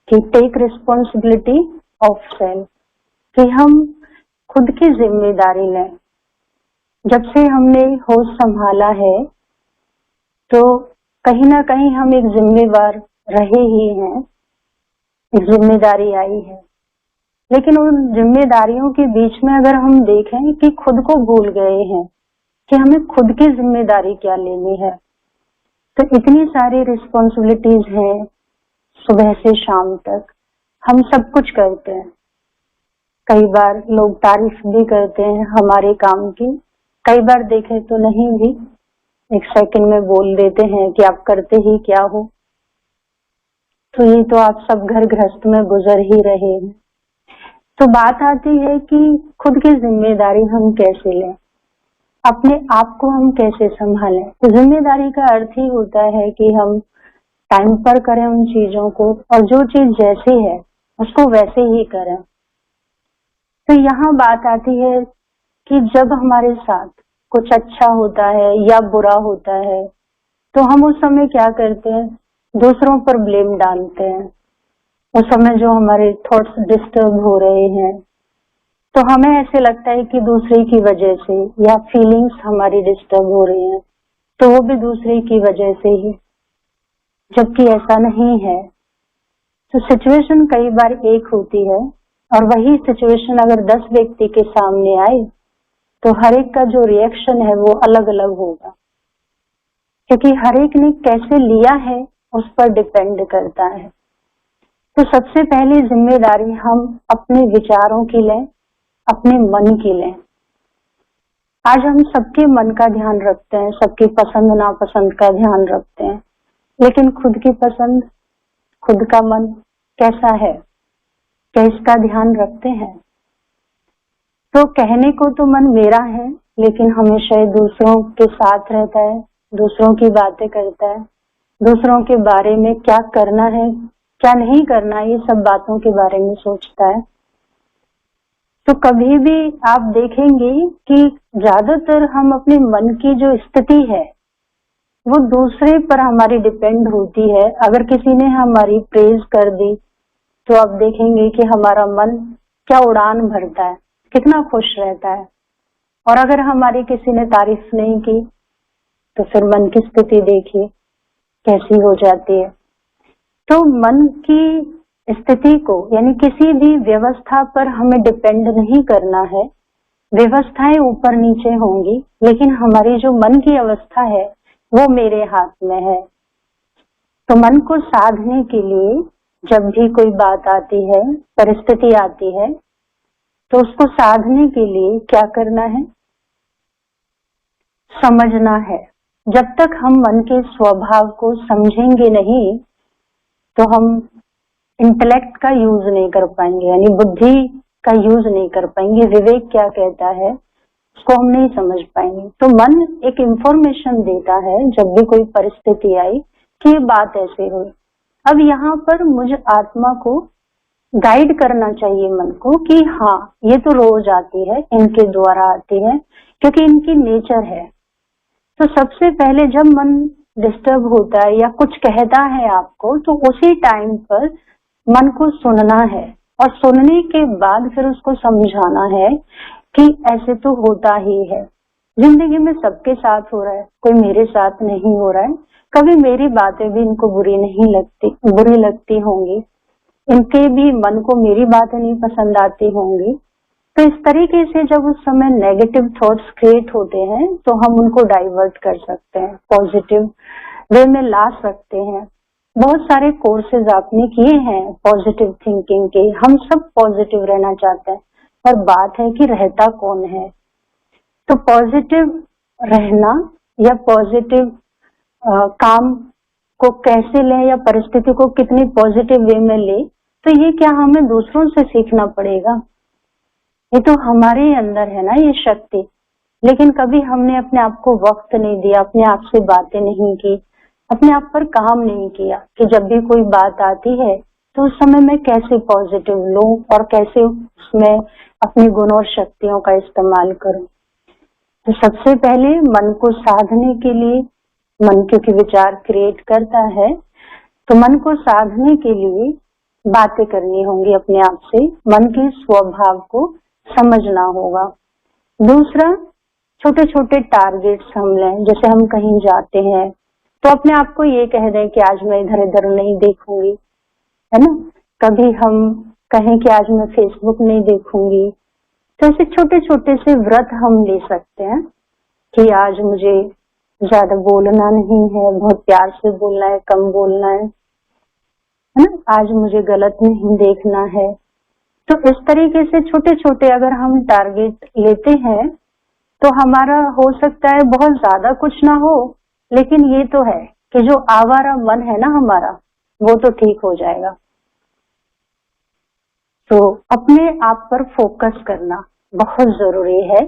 कि take responsibility of self, कि हम खुद की जिम्मेदारी लें। जब से हमने होश संभाला है तो कहीं ना कहीं हम एक जिम्मेवार रहे ही हैं, एक जिम्मेदारी आई है। लेकिन उन जिम्मेदारियों के बीच में अगर हम देखें कि खुद को भूल गए हैं कि हमें खुद की जिम्मेदारी क्या लेनी है, तो इतनी सारी रिस्पॉन्सिबिलिटीज हैं। सुबह से शाम तक हम सब कुछ करते हैं। कई बार लोग तारीफ भी करते हैं हमारे काम की, कई बार देखें तो नहीं भी, एक सेकंड में बोल देते हैं कि आप करते ही क्या हो। तो ये तो आप सब घर गृहस्थ में गुजर ही रहे हैं। तो बात आती है कि खुद की जिम्मेदारी हम कैसे लें, अपने आप को हम कैसे संभालें। तो जिम्मेदारी का अर्थ ही होता है कि हम टाइम पर करें उन चीजों को, और जो चीज जैसी है उसको वैसे ही करें। तो यहाँ बात आती है कि जब हमारे साथ कुछ अच्छा होता है या बुरा होता है तो हम उस समय क्या करते हैं, दूसरों पर ब्लेम डालते हैं। उस समय जो हमारे थॉट्स डिस्टर्ब हो रहे हैं तो हमें ऐसे लगता है कि दूसरे की वजह से, या फीलिंग्स हमारी डिस्टर्ब हो रही हैं तो वो भी दूसरे की वजह से ही, जबकि ऐसा नहीं है। तो सिचुएशन कई बार एक होती है और वही सिचुएशन अगर 10 व्यक्ति के सामने आए तो हर एक का जो रिएक्शन है वो अलग अलग होगा, क्योंकि हर एक ने कैसे लिया है उस पर डिपेंड करता है। तो सबसे पहली जिम्मेदारी हम अपने विचारों की लें, अपने मन की लें। आज हम सबके मन का ध्यान रखते हैं, सबकी पसंद नापसंद का ध्यान रखते हैं, लेकिन खुद की पसंद, खुद का मन कैसा है, क्या इसका ध्यान रखते हैं? तो कहने को तो मन मेरा है, लेकिन हमेशा दूसरों के साथ रहता है, दूसरों की बातें करता है, दूसरों के बारे में क्या करना है क्या नहीं करना, ये सब बातों के बारे में सोचता है। तो कभी भी आप देखेंगे कि ज्यादातर हम अपने मन की जो स्थिति है वो दूसरे पर हमारी डिपेंड होती है। अगर किसी ने हमारी प्रेज कर दी तो आप देखेंगे कि हमारा मन क्या उड़ान भरता है, कितना खुश रहता है। और अगर हमारी किसी ने तारीफ नहीं की तो फिर मन की स्थिति देखिए कैसी हो जाती है। तो मन की स्थिति को, यानी किसी भी व्यवस्था पर हमें डिपेंड नहीं करना है। व्यवस्थाएं ऊपर नीचे होंगी, लेकिन हमारी जो मन की अवस्था है वो मेरे हाथ में है। तो मन को साधने के लिए जब भी कोई बात आती है, परिस्थिति आती है, तो उसको साधने के लिए क्या करना है, समझना है। जब तक हम मन के स्वभाव को समझेंगे नहीं तो हम इंटेलेक्ट का यूज नहीं कर पाएंगे, यानी बुद्धि का यूज नहीं कर पाएंगे। विवेक क्या कहता है उसको हम नहीं समझ पाएंगे। तो मन एक इंफॉर्मेशन देता है जब भी कोई परिस्थिति आई कि ये बात ऐसे हुई। अब यहाँ पर मुझे आत्मा को गाइड करना चाहिए मन को कि हाँ ये तो रोज आती है, इनके द्वारा आती है, क्योंकि इनकी नेचर है। तो सबसे पहले जब मन डिस्टर्ब होता है या कुछ कहता है आपको, तो उसी टाइम पर मन को सुनना है, और सुनने के बाद फिर उसको समझाना है कि ऐसे तो होता ही है, जिंदगी में सबके साथ हो रहा है, कोई मेरे साथ नहीं हो रहा है। कभी मेरी बातें भी इनको बुरी लगती होंगी, इनके भी मन को मेरी बातें नहीं पसंद आती होंगी। तो इस तरीके से जब उस समय नेगेटिव थॉट्स क्रिएट होते हैं तो हम उनको डाइवर्ट कर सकते हैं, पॉजिटिव वे में ला सकते हैं। बहुत सारे कोर्सेज आपने किए हैं पॉजिटिव थिंकिंग के, हम सब पॉजिटिव रहना चाहते हैं, पर बात है कि रहता कौन है। तो पॉजिटिव रहना या पॉजिटिव काम को कैसे लें या परिस्थिति को कितनी पॉजिटिव वे में ले, तो ये क्या हमें दूसरों से सीखना पड़ेगा? ये तो हमारे अंदर है ना ये शक्ति। लेकिन कभी हमने अपने आप को वक्त नहीं दिया, अपने आप से बातें नहीं की, अपने आप पर काम नहीं किया कि जब भी कोई बात आती है तो उस समय मैं कैसे पॉजिटिव लूं और कैसे उसमें अपनी गुण और शक्तियों का इस्तेमाल करूं। तो सबसे पहले मन को साधने के लिए, मन क्योंकि विचार क्रिएट करता है, तो मन को साधने के लिए बातें करनी होंगी अपने आप से, मन के स्वभाव को समझना होगा। दूसरा, छोटे छोटे टारगेट्स हम लें। जैसे हम कहीं जाते हैं तो अपने आप को ये कह दें कि आज मैं इधर उधर नहीं देखूंगी, है ना। कभी हम कहें कि आज मैं फेसबुक नहीं देखूंगी। तो ऐसे छोटे छोटे से व्रत हम ले सकते हैं कि आज मुझे ज्यादा बोलना नहीं है, बहुत प्यार से बोलना है, कम बोलना है ना। आज मुझे गलत नहीं देखना है। तो इस तरीके से छोटे छोटे अगर हम टारगेट लेते हैं तो हमारा हो सकता है बहुत ज्यादा कुछ ना हो, लेकिन ये तो है कि जो आवारा मन है ना हमारा, वो तो ठीक हो जाएगा। तो अपने आप पर फोकस करना बहुत जरूरी है।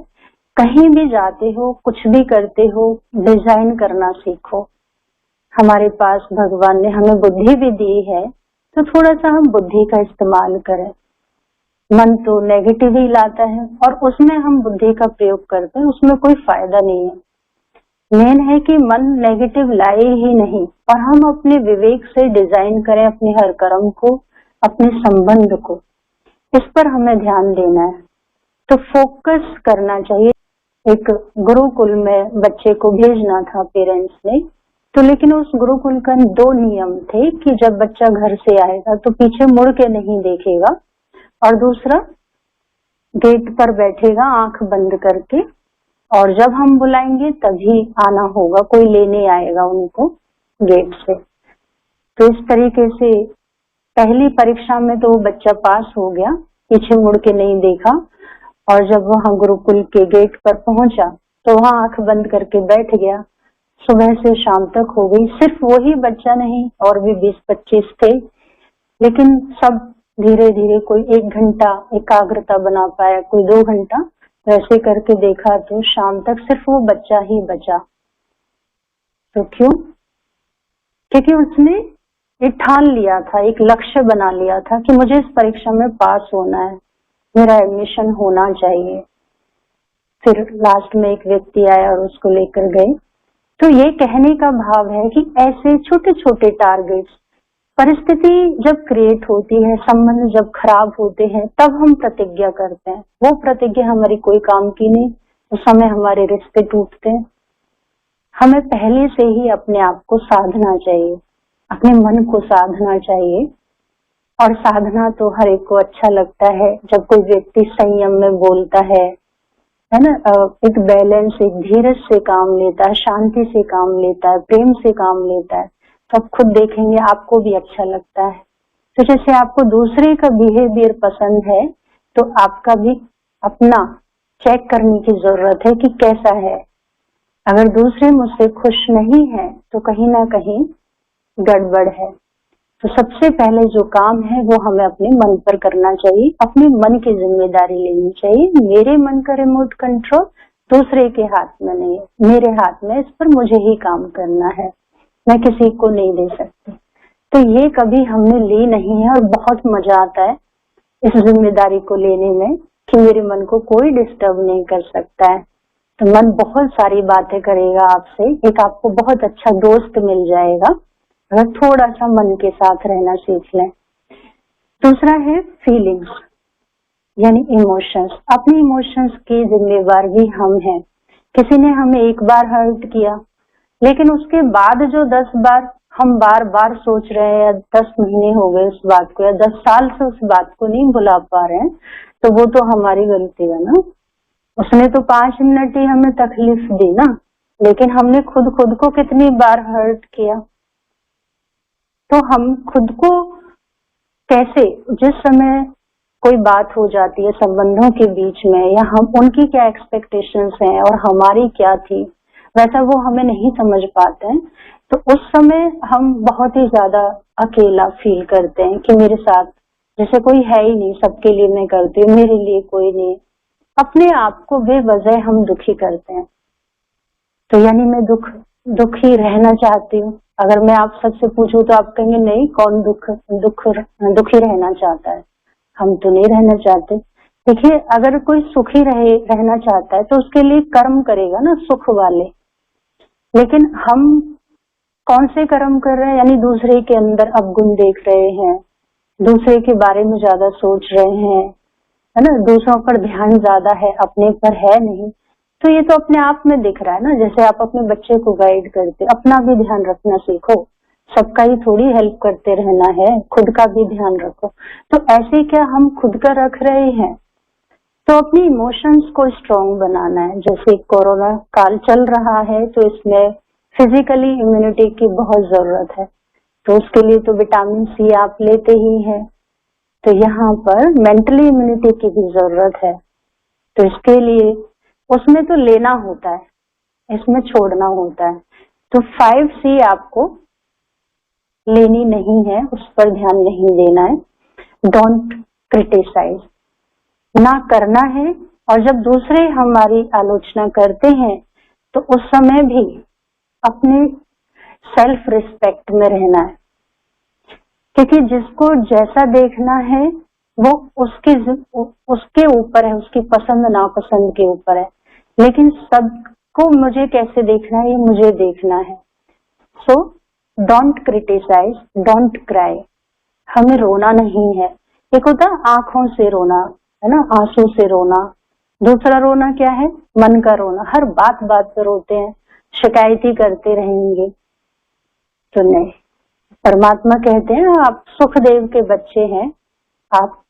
कहीं भी जाते हो, कुछ भी करते हो, डिजाइन करना सीखो। हमारे पास भगवान ने हमें बुद्धि भी दी है, तो थोड़ा सा हम बुद्धि का इस्तेमाल करें। मन तो नेगेटिव ही लाता है और उसमें हम बुद्धि का प्रयोग करते हैं, उसमें कोई फायदा नहीं है। मेन है कि मन नेगेटिव लाए ही नहीं और हम अपने विवेक से डिजाइन करें अपने हर कर्म को, अपने संबंध को। इस पर हमें ध्यान देना है। तो फोकस करना चाहिए। एक गुरुकुल में बच्चे को भेजना था पेरेंट्स ने, तो लेकिन उस गुरुकुल का 2 नियम थे कि जब बच्चा घर से आएगा तो पीछे मुड़ के नहीं देखेगा, और दूसरा गेट पर बैठेगा आंख बंद करके, और जब हम बुलाएंगे तभी आना होगा, कोई लेने आएगा उनको गेट से। तो इस तरीके से पहली परीक्षा में तो वो बच्चा पास हो गया, पीछे मुड़ के नहीं देखा, और जब वहां गुरुकुल के गेट पर पहुंचा तो वहां आंख बंद करके बैठ गया। सुबह से शाम तक हो गई, सिर्फ वही बच्चा नहीं और भी 20-25 थे, लेकिन सब धीरे धीरे कोई 1 घंटा एकाग्रता बना पाया, कोई 2 घंटा। वैसे करके देखा तो शाम तक सिर्फ वो बच्चा ही बचा। तो क्यों? क्योंकि उसने एक ठान लिया था, एक लक्ष्य बना लिया था कि मुझे इस परीक्षा में पास होना है, मेरा एडमिशन होना चाहिए। फिर लास्ट में एक व्यक्ति आया और उसको लेकर गए। तो ये कहने का भाव है कि ऐसे छोटे छोटे टारगेट्स, परिस्थिति जब क्रिएट होती है, संबंध जब खराब होते हैं, तब हम प्रतिज्ञा करते हैं। वो प्रतिज्ञा हमारी कोई काम की नहीं, उस समय हमारे रिश्ते टूटते हैं। हमें पहले से ही अपने आप को साधना चाहिए, अपने मन को साधना चाहिए। और साधना तो हर एक को अच्छा लगता है जब कोई व्यक्ति संयम में बोलता है ना, एक बैलेंस, एक धीरज से काम लेता है, शांति से काम लेता है, प्रेम से काम लेता है, तो आप खुद देखेंगे आपको भी अच्छा लगता है। तो जैसे आपको दूसरे का बिहेवियर पसंद है, तो आपका भी अपना चेक करने की जरूरत है कि कैसा है। अगर दूसरे मुझसे खुश नहीं है तो कहीं ना कहीं गड़बड़ है। तो सबसे पहले जो काम है वो हमें अपने मन पर करना चाहिए, अपने मन की जिम्मेदारी लेनी चाहिए। मेरे मन का रिमोट कंट्रोल दूसरे के हाथ में नहीं है, मेरे हाथ में, इस पर मुझे ही काम करना है, मैं किसी को नहीं दे सकती। तो ये कभी हमने ली नहीं है और बहुत मजा आता है इस जिम्मेदारी को लेने में कि मेरे मन को कोई डिस्टर्ब नहीं कर सकता है। तो मन बहुत सारी बातें करेगा आपसे, एक आपको बहुत अच्छा दोस्त मिल जाएगा अगर थोड़ा सा मन के साथ रहना सीख लें। दूसरा है फीलिंग्स, यानी इमोशंस। अपने इमोशंस के जिम्मेवार भी हम हैं। किसी ने हमें एक बार हर्ट किया, लेकिन उसके बाद जो 10 बार हम बार बार सोच रहे हैं, या 10 महीने हो गए उस बात को, या 10 साल से उस बात को नहीं भुला पा रहे हैं, तो वो तो हमारी गलती है ना। उसने तो 5 मिनट ही हमें तकलीफ दी ना, लेकिन हमने खुद को कितनी बार हर्ट किया। तो हम खुद को कैसे, जिस समय कोई बात हो जाती है संबंधों के बीच में, या हम उनकी क्या एक्सपेक्टेशंस हैं और हमारी क्या थी, वैसा वो हमें नहीं समझ पाते हैं। तो उस समय हम बहुत ही ज्यादा अकेला फील करते हैं कि मेरे साथ जैसे कोई है ही नहीं, सबके लिए मैं करती हूँ, मेरे लिए कोई नहीं। अपने आप को बेवजह हम दुखी करते हैं। तो यानी मैं दुखी रहना चाहती हूँ। अगर मैं आप सबसे पूछूं तो आप कहेंगे नहीं, कौन दुखी रहना चाहता है, हम तो नहीं रहना चाहते। देखिए, अगर कोई सुखी रहना चाहता है तो उसके लिए कर्म करेगा ना, सुख वाले। लेकिन हम कौन से कर्म कर रहे हैं, यानी दूसरे के अंदर अवगुण देख रहे हैं, दूसरे के बारे में ज्यादा सोच रहे हैं, है ना, दूसरों पर ध्यान ज्यादा है, अपने पर है नहीं। तो ये तो अपने आप में दिख रहा है ना। जैसे आप अपने बच्चे को गाइड करते, अपना भी ध्यान रखना सीखो, सबका ही थोड़ी हेल्प करते रहना है, खुद का भी ध्यान रखो। तो ऐसे क्या हम खुद का रख रहे हैं? तो अपनी इमोशंस को स्ट्रांग बनाना है। जैसे कोरोना काल चल रहा है तो इसमें फिजिकली इम्यूनिटी की बहुत जरूरत है, तो उसके लिए तो विटामिन सी आप लेते ही हैं, तो यहाँ पर मेंटली इम्यूनिटी की भी जरूरत है। तो इसके लिए उसमें तो लेना होता है, इसमें छोड़ना होता है। तो 5C आपको लेनी नहीं है, उस पर ध्यान नहीं देना है। डोंट क्रिटिसाइज, ना करना है। और जब दूसरे हमारी आलोचना करते हैं तो उस समय भी अपने सेल्फ रिस्पेक्ट में रहना है, क्योंकि जिसको जैसा देखना है वो उसके ऊपर है, उसकी पसंद नापसंद के ऊपर है। लेकिन सबको मुझे कैसे देखना है, ये मुझे देखना है। So don't criticize, don't cry. हमें रोना नहीं है। एक होता है आंखों से रोना, है ना, आंसू से रोना। दूसरा रोना क्या है? मन का रोना। हर बात बात पर रोते हैं, शिकायत ही करते रहेंगे, तो नहीं। परमात्मा कहते हैं आप सुखदेव के बच्चे हैं, आप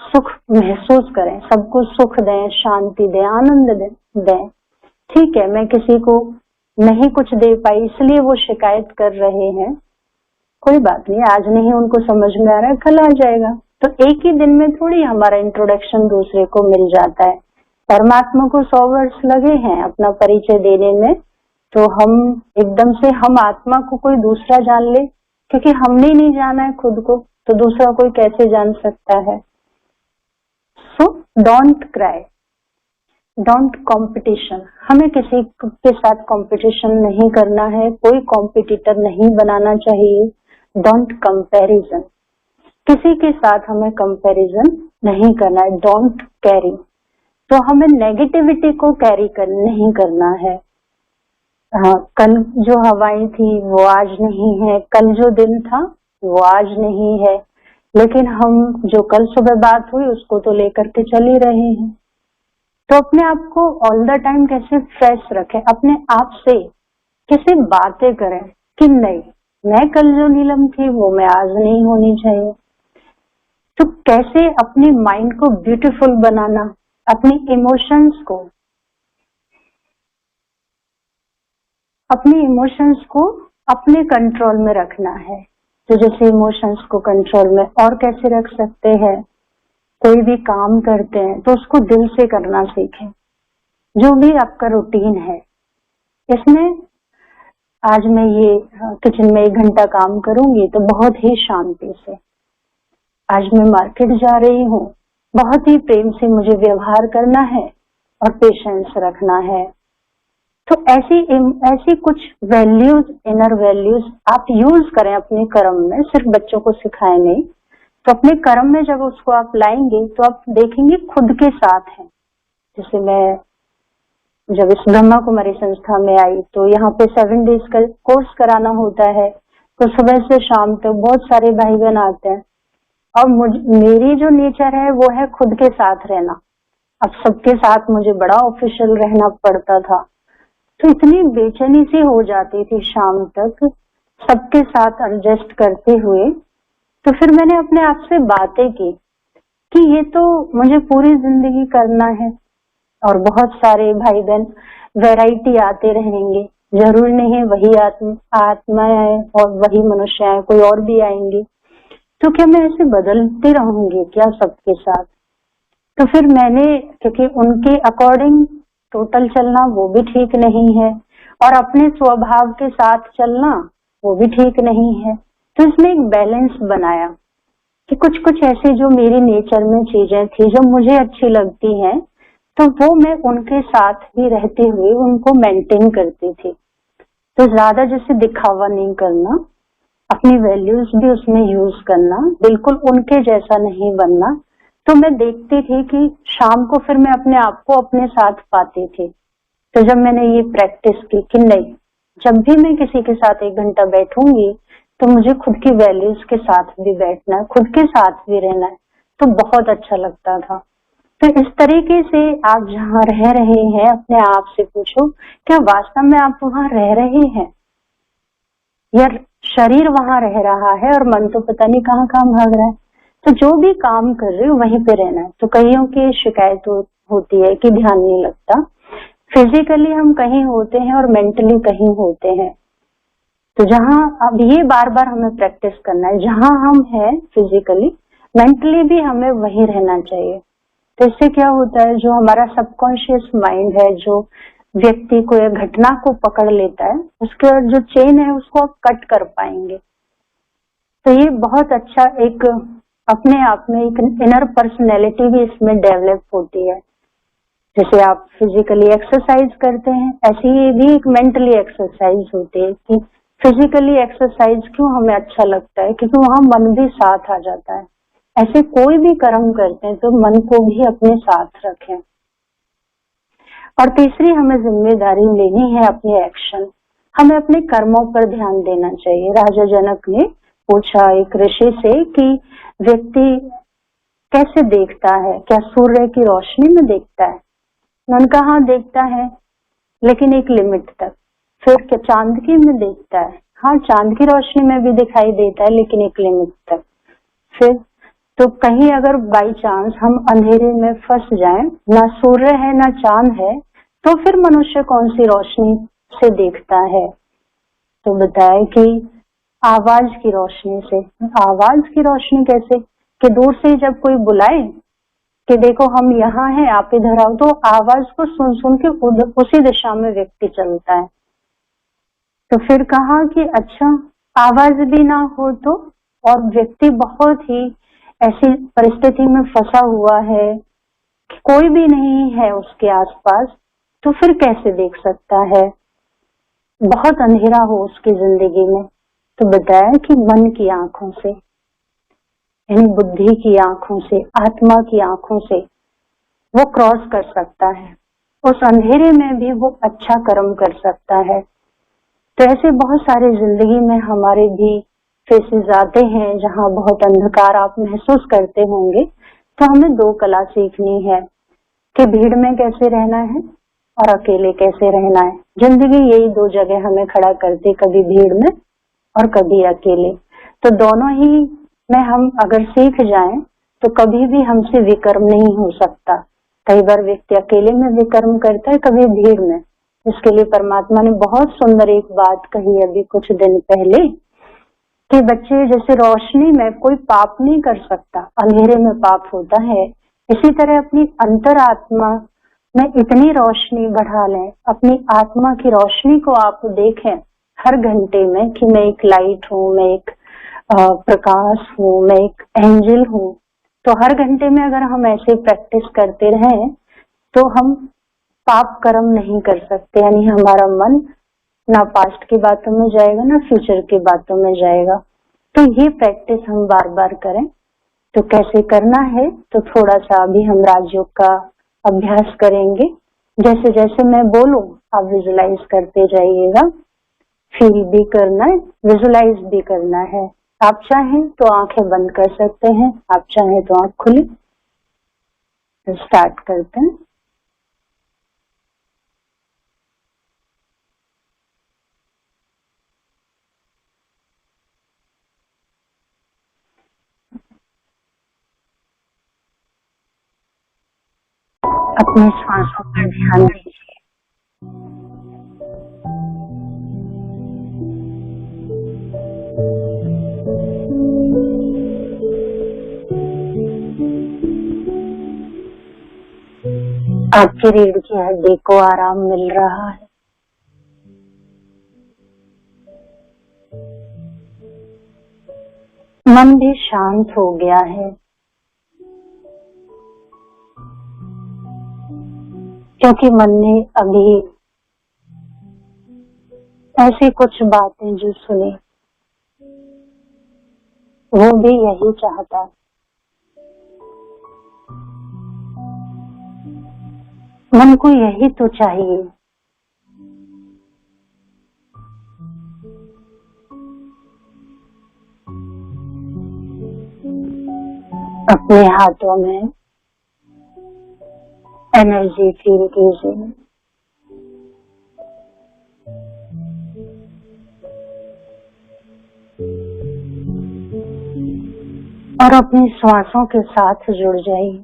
सुख महसूस करें, सबको सुख दें, शांति दें, आनंद दें। ठीक है, मैं किसी को नहीं कुछ दे पाई इसलिए वो शिकायत कर रहे हैं, कोई बात नहीं, आज नहीं उनको समझ में आ रहा है, कल आ जाएगा। तो एक ही दिन में थोड़ी हमारा इंट्रोडक्शन दूसरे को मिल जाता है। परमात्मा को 100 वर्ष लगे हैं अपना परिचय देने में, तो हम एकदम से हम आत्मा को कोई दूसरा जान ले, क्योंकि हमने ही नहीं जाना है खुद को, तो दूसरा कोई कैसे जान सकता है। So don't cry, don't competition. हमें किसी के साथ कॉम्पिटिशन नहीं करना है, कोई कॉम्पिटिटर नहीं बनाना चाहिए। डोंट कंपैरिजन, किसी के साथ हमें कंपैरिजन नहीं करना है। डोंट कैरी, तो हमें नेगेटिविटी को कैरी नहीं करना है। कल जो हवाएं थी वो आज नहीं है, कल जो दिन था वो आज नहीं है, लेकिन हम जो कल सुबह बात हुई उसको तो लेकर के चल ही रहे हैं। तो अपने आप को ऑल द टाइम कैसे फ्रेश रखें, अपने आप से कैसे बातें करें कि नहीं, मैं कल जो नीलम थी वो मैं आज नहीं होनी चाहिए। तो कैसे अपने माइंड को ब्यूटीफुल बनाना, अपनी इमोशंस को अपने कंट्रोल में रखना है। तो जैसे इमोशंस को कंट्रोल में और कैसे रख सकते हैं, कोई भी काम करते हैं तो उसको दिल से करना सीखें। जो भी आपका रूटीन है, इसमें आज मैं ये किचन में 1 घंटा काम करूंगी तो बहुत ही शांति से। आज मैं मार्केट जा रही हूँ, बहुत ही प्रेम से मुझे व्यवहार करना है और पेशेंस रखना है। तो ऐसी कुछ वैल्यूज, इनर वैल्यूज आप यूज करें अपने कर्म में, सिर्फ बच्चों को सिखाए नहीं। तो अपने कर्म में जब उसको आप लाएंगे तो आप देखेंगे खुद के साथ है। जैसे मैं जब इस ब्रह्मा कुमारी संस्था में आई तो यहाँ पे 7 डेज का कोर्स कराना होता है, तो सुबह से शाम तक बहुत सारे भाई बहन आते हैं, और मेरी जो नेचर है वो है खुद के साथ रहना। अब सबके साथ मुझे बड़ा ऑफिशियल रहना पड़ता था, तो इतनी बेचैनी सी हो जाती थी शाम तक सबके साथ एडजस्ट करते हुए। तो फिर मैंने अपने आप से बातें की कि ये तो मुझे पूरी जिंदगी करना है, और बहुत सारे भाई बहन वैरायटी आते रहेंगे, जरूर नहीं वही आत्माएं और वही मनुष्य है, कोई और भी आएंगे। तो क्या मैं ऐसे बदलती रहूंगी क्या सबके साथ? तो फिर मैंने, क्योंकि उनके अकॉर्डिंग टोटल चलना वो भी ठीक नहीं है, और अपने स्वभाव के साथ चलना वो भी ठीक नहीं है। तो इसमें एक बैलेंस बनाया कि कुछ कुछ ऐसे जो मेरी नेचर में चीजें थी जो मुझे अच्छी लगती हैं, तो वो मैं उनके साथ ही रहते हुए उनको मेंटेन करती थी। तो ज्यादा जैसे दिखावा नहीं करना, अपनी वैल्यूज भी उसमें यूज करना, बिल्कुल उनके जैसा नहीं बनना। तो मैं देखती थी कि शाम को फिर मैं अपने आप को अपने साथ पाती थी। तो जब मैंने ये प्रैक्टिस की कि नहीं, जब भी मैं किसी के साथ 1 घंटा बैठूंगी तो मुझे खुद की वैल्यूज के साथ भी बैठना है, खुद के साथ भी रहना है, तो बहुत अच्छा लगता था। तो इस तरीके से आप जहाँ रह रहे हैं अपने आप से पूछो, क्या वास्तव में आप वहां रह रहे हैं या शरीर वहां रह रहा है और मन तो पता नहीं कहाँ कहाँ भाग रहा है। तो जो भी काम कर रहे हो वहीं पे रहना है। तो कईयों की शिकायत होती है कि ध्यान नहीं लगता। फिजिकली हम कहीं होते हैं और मेंटली कहीं होते हैं। तो जहाँ अब ये बार बार हमें प्रैक्टिस करना है, जहाँ हम हैं फिजिकली, मेंटली भी हमें वहीं रहना चाहिए। तो इससे क्या होता है, जो हमारा सबकॉन्शियस माइंड है, जो व्यक्ति को या घटना को पकड़ लेता है, उसके जो चेन है उसको आप कट कर पाएंगे। तो ये बहुत अच्छा एक अपने आप में एक इनर पर्सनैलिटी भी इसमें डेवलप होती है। जैसे आप फिजिकली एक्सरसाइज करते हैं, ऐसी ही भी एक मेंटली एक्सरसाइज होती है कि फिजिकली एक्सरसाइज क्यों हमें अच्छा लगता है, क्योंकि वहां मन भी साथ आ जाता है। ऐसे कोई भी कर्म करते हैं तो मन को भी अपने साथ रखें। और तीसरी हमें जिम्मेदारी लेनी है अपने एक्शन। हमें अपने कर्मों पर ध्यान देना चाहिए। राजा जनक ने पूछा एक ऋषि से कि व्यक्ति कैसे देखता है, क्या सूर्य की रोशनी में देखता है? उन्होंने कहा हाँ देखता है, लेकिन एक लिमिट तक। फिर क्या चांद की में देखता है? हाँ चांद की रोशनी में भी दिखाई देता है, लेकिन एक लिमिट तक। फिर तो कहीं अगर बाई चांस हम अंधेरे में फंस जाएं, ना सूर्य है ना चांद है, तो फिर मनुष्य कौन सी रोशनी से देखता है? तो बताया कि आवाज की रोशनी से। आवाज की रोशनी कैसे? कि दूर से जब कोई बुलाए कि देखो हम यहाँ हैं, आप इधर आओ, तो आवाज को सुन सुन के उसी दिशा में व्यक्ति चलता है। तो फिर कहा कि अच्छा आवाज भी ना हो तो, और व्यक्ति बहुत ही ऐसी परिस्थिति में फंसा हुआ है कि कोई भी नहीं है उसके आसपास, तो फिर कैसे देख सकता है? बहुत अंधेरा हो उसकी जिंदगी में। तो बताया कि मन की आंखों से, यानी बुद्धि की आंखों से, आत्मा की आंखों से वो क्रॉस कर सकता है। उस अंधेरे में भी वो अच्छा कर्म कर सकता है। तो ऐसे बहुत सारे जिंदगी में हमारे भी फेसेस आते हैं जहाँ बहुत अंधकार आप महसूस करते होंगे। तो हमें दो कला सीखनी है कि भीड़ में कैसे रहना है और अकेले कैसे रहना है। जिंदगी यही दो जगह हमें खड़ा करती, कभी भीड़ में और कभी अकेले। तो दोनों ही में हम अगर सीख जाएं तो कभी भी हमसे विकर्म नहीं हो सकता। कई बार व्यक्ति अकेले में विकर्म करता है, कभी भीड़ में। इसके लिए परमात्मा ने बहुत सुंदर एक बात कही अभी कुछ दिन पहले कि बच्चे जैसे रोशनी में कोई पाप नहीं कर सकता, अंधेरे में पाप होता है, इसी तरह अपनी अंतरात्मा में इतनी रोशनी बढ़ा लें, अपनी आत्मा की रोशनी को आप देखें हर घंटे में कि मैं एक लाइट हूँ, मैं एक प्रकाश हूँ, मैं एक एंजल हूँ। तो हर घंटे में अगर हम ऐसे प्रैक्टिस करते रहें तो हम पाप कर्म नहीं कर सकते। यानी हमारा मन ना पास्ट की बातों में जाएगा ना फ्यूचर की बातों में जाएगा। तो ये प्रैक्टिस हम बार बार करें। तो कैसे करना है, तो थोड़ा सा अभी हम राजयोग का अभ्यास करेंगे। जैसे जैसे मैं बोलूं आप विजुलाइज करते जाइएगा, फील भी करना है, विजुलाइज भी करना है। आप चाहें तो आंखें बंद कर सकते हैं, आप चाहें तो आंख खुली। तो स्टार्ट करते हैं। अपने श्वासों पर ध्यान दीजिए। आपकी रीढ़ की हड्डी को आराम मिल रहा है। मन भी शांत हो गया है, क्योंकि मन ने अभी ऐसी कुछ बातें जो सुनी वो भी यही चाहता। मन को यही तो चाहिए। अपने हाथों में एनर्जी फील कीजिए और अपनी श्वासों के साथ जुड़ जाइए।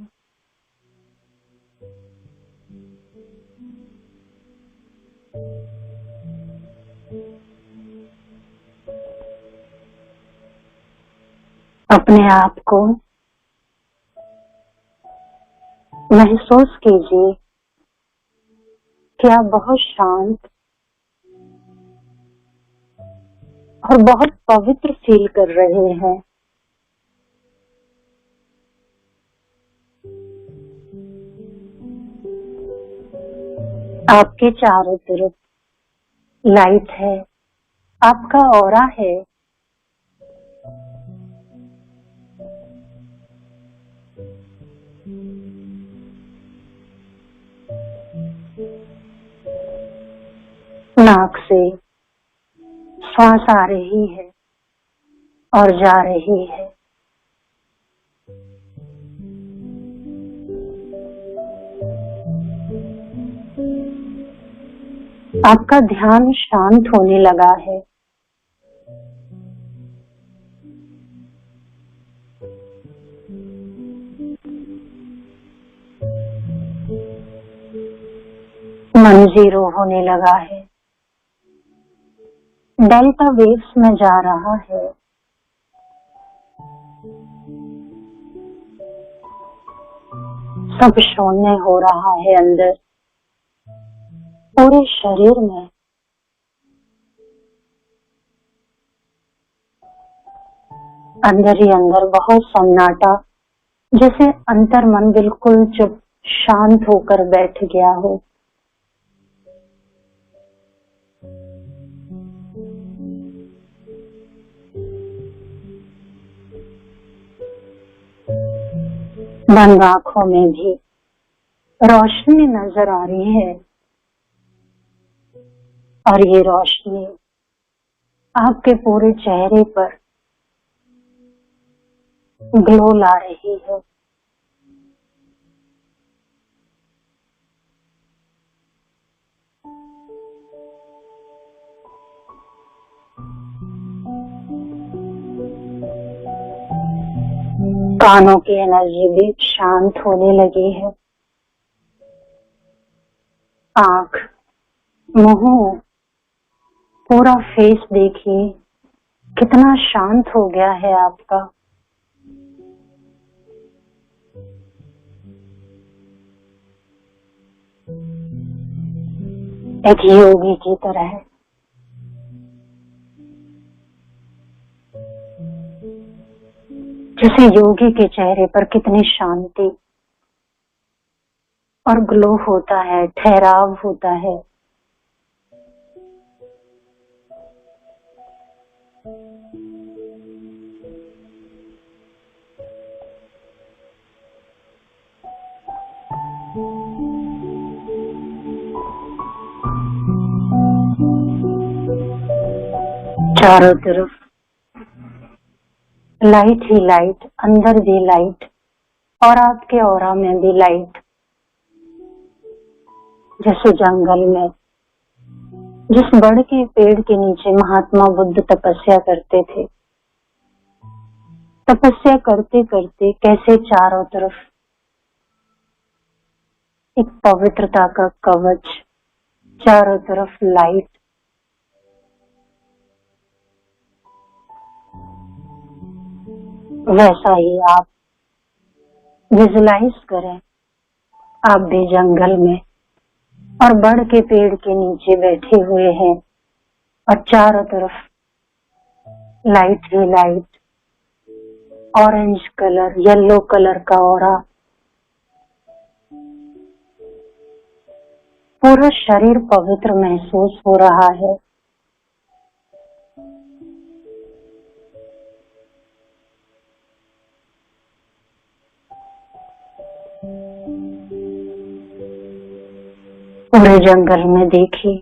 अपने आप को महसूस कीजिए कि आप बहुत शांत और बहुत पवित्र फील कर रहे हैं। आपके चारों तरफ लाइट है, आपका ऑरा है। नाक से श्वास आ रही है और जा रही है। आपका ध्यान शांत होने लगा है। मन जीरो होने लगा है, डेल्टा वेव्स में जा रहा है। सब शून्य हो रहा है अंदर, पूरे शरीर में। अंदर ही अंदर बहुत सन्नाटा, जैसे अंतर मन बिल्कुल चुप शांत होकर बैठ गया हो। बंद आंखों में भी रोशनी नजर आ रही है और ये रोशनी आपके पूरे चेहरे पर ग्लो ला रही है। कानों की एनर्जी भी शांत होने लगी है। आंख, मुंह, पूरा फेस देखिए कितना शांत हो गया है आपका। एक योगी की तरह। जैसे योगी के चेहरे पर कितनी शांति और ग्लो होता है, ठहराव होता है। चारों तरफ लाइट ही लाइट, अंदर भी लाइट और आपके ऑरा में भी लाइट। जैसे जंगल में जिस बड़ के पेड़ के नीचे महात्मा बुद्ध तपस्या करते थे, तपस्या करते करते कैसे चारों तरफ एक पवित्रता का कवच, चारों तरफ लाइट। वैसा ही आप विजुलाइज करें, आप भी जंगल में और बड़ के पेड़ के नीचे बैठे हुए हैं और चारों तरफ लाइट ही light, orange colour, yellow colour का ऑरा। पूरा शरीर पवित्र महसूस हो रहा है। पूरे जंगल में देखिए,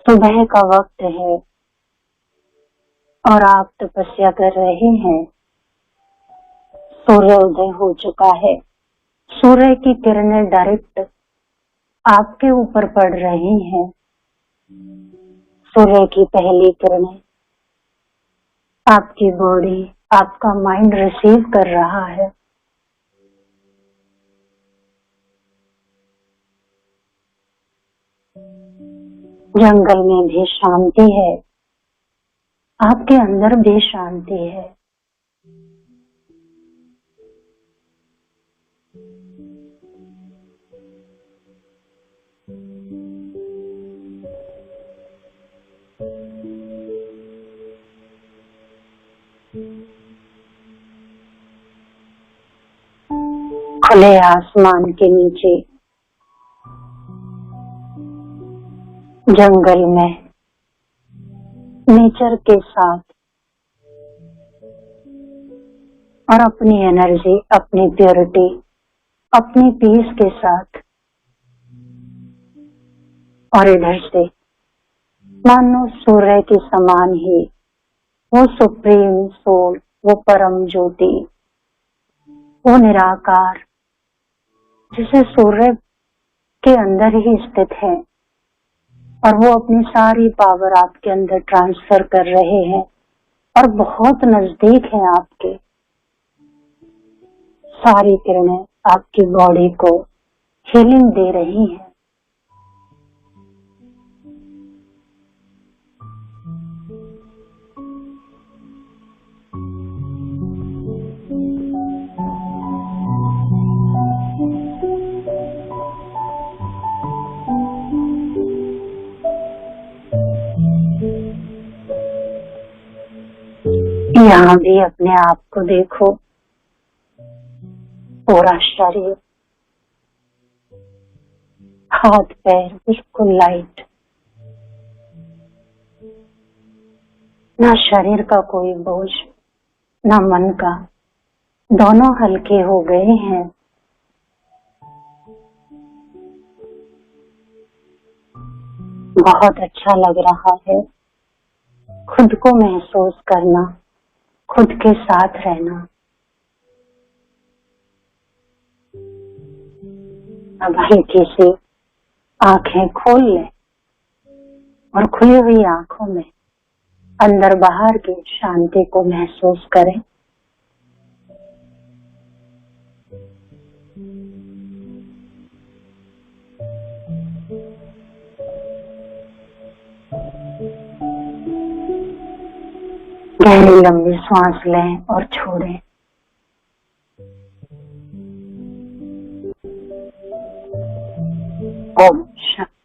सुबह का वक्त है और आप तपस्या कर रहे हैं। सूर्योदय हो चुका है। सूर्य की किरणें डायरेक्ट आपके ऊपर पड़ रही हैं। सूर्य की पहली किरणें आपकी बॉडी, आपका माइंड रिसीव कर रहा है। जंगल में भी शांति है, आपके अंदर भी शांति है। खुले आसमान के नीचे जंगल में नेचर के साथ और अपनी एनर्जी, अपनी प्योरिटी, अपनी पीस के साथ, और इधर से मानो सूर्य के समान ही वो सुप्रीम सोल, वो परम ज्योति, वो निराकार जिसे सूर्य के अंदर ही स्थित है और वो अपनी सारी पावर आपके अंदर ट्रांसफर कर रहे हैं और बहुत नजदीक है आपके। सारी किरणें आपकी बॉडी को हीलिंग दे रही हैं। यहाँ भी अपने आप को देखो, पूरा शरीर, हाथ पैर बिल्कुल लाइट, ना शरीर का कोई बोझ, ना मन का, दोनों हल्के हो गए हैं। बहुत अच्छा लग रहा है खुद को महसूस करना, खुद के साथ रहना। अब हल्की सी आंखें खोल लें और खुली हुई आंखों में अंदर बाहर की शांति को महसूस करें। गहरी लंबी सांस लें और छोड़ें। ओम शांति।